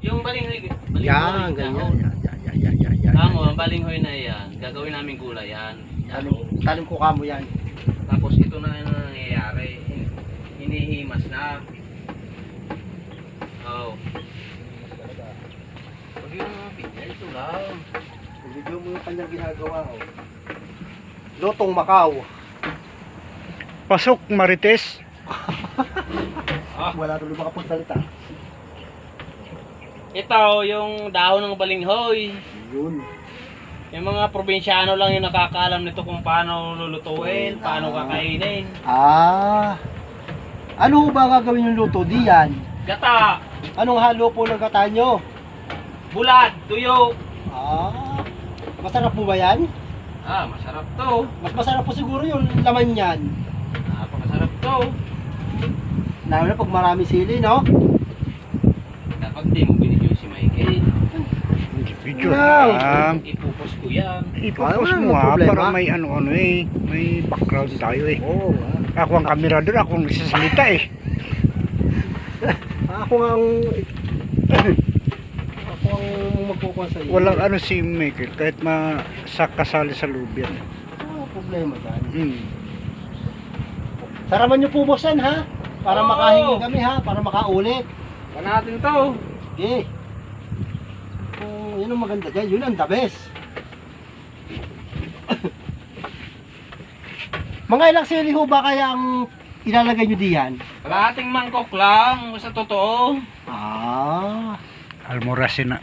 Yung balinghoy, Yan, ganyan. Yan. Kamo, ang balinghoy na yan, gagawin namin gulay yan. Talim ko kamo yan. Tapos ito na yung nangyayari. Hinihimas na. Oh. Pag yung mga pinya, ito lang. Video mo yung kanyang ginagawa. Oh. Lotong Macau. Pasok, Marites. Wala tuloy makapagsalita. Ito, yung dahon ng balinghoy. Yun. Yung mga probinsyano lang yung nakakaalam nito kung paano lulutuin, paano kakainin. Ano ba gagawin yung luto diyan? Gata, Anong halo po ng gata nyo? bulad, tuyo. Masarap po ba yan? Masarap to. Mas masarap po siguro yung laman yan. Napakasarap to. Lalo na pag marami sili, no? Dapat di mo binigyan si Michael. Video Wow. lang. Ipupos ko yan. Ipupos Wala mo namang ha, problema. para may ano eh. May background tayo eh. Oo. Ako ang camera doon, ako ang nagsasalita eh. Ako ang magkukuha sa iyo. Walang ano si Michael, kahit kasali sa loob yan. Problema dyan. Hmm. Saraman nyo po boss yan, ha? Para Oo. makahingi kami, ha? Para makaulit. Pa natin to. Okay. Kung yun ang maganda dyan, yun ang the best. Mga ilang sili ho ba kaya ang ilalagay nyo diyan? Kalahating mangkok lang, sa totoo. Almorasin na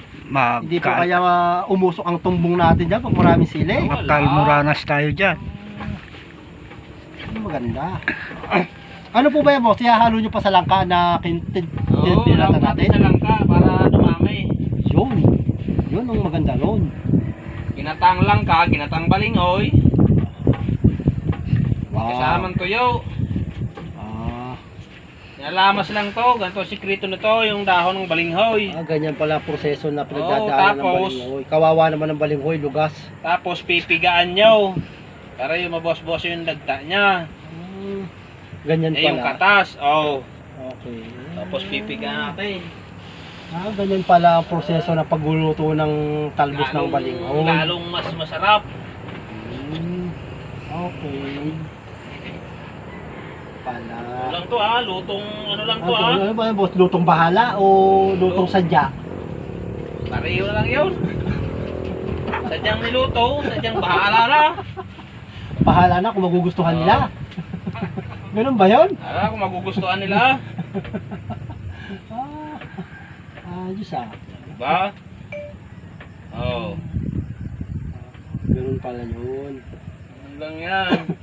Hindi po kaya umusok ang tumbong natin dyan pag maraming sili? Magkalmoranas tayo dyan. Maganda. Ano po ba yan boss? Ihahalo nyo pa sa langka na Oo, pinilatan lang natin sa natin? langka para dumami. Yun. Yun ang maganda ron. Ginatang langka, ginatang balinghoy. Kasamang tuyo. Nalamas lang to, ganito sikreto na to, yung dahon ng balinghoy. Ganyan pala proseso na Oo, pinagdadaanan ng tapos, balinghoy. Kawawa naman ng balinghoy, lugas. Tapos pipigaan nyo. Para yung mabos-bos yung dagta niya. Ganyan pala. Yung katas, Okay. Tapos pipigaan natin. Ganyan pala ang proseso na pagluluto ng talbos ng balinghoy. Lalong mas masarap. Okay. Pala. Ano lang to lutong ano lang to Ano ba yan, boss? Lutong bahala o lutong sadya? Pareho lang yun. Sadyang niluto, sadyang bahala na. Bahala na kung magugustuhan nila. Ganun ba yun? Kung magugustuhan nila. Ayos Diba? Ganun pala yun. Ano lang yan.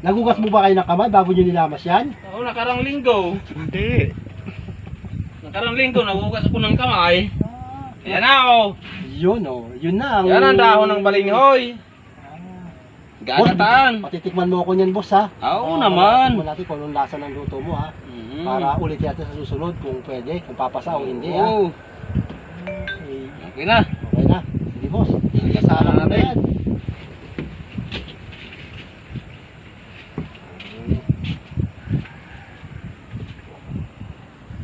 Nagugas mo ba kayo ng kamay bago nyo nilamas yan? Nakarang linggo. Hindi. Nakarang linggo, nagugas ako ng kamay. Ayan na Yun yun na ang... Yan ang dahon ng balinghoy. Gagataan. Patitikman mo ako niyan boss ha. Oo naman. Tikman natin kung anong lasa ng luto mo ha. Para ulit natin sa susunod kung pwede, kung papasa o hindi ha. Oo. Okay. Okay na. Okay na. Sige boss. Kasama na yan.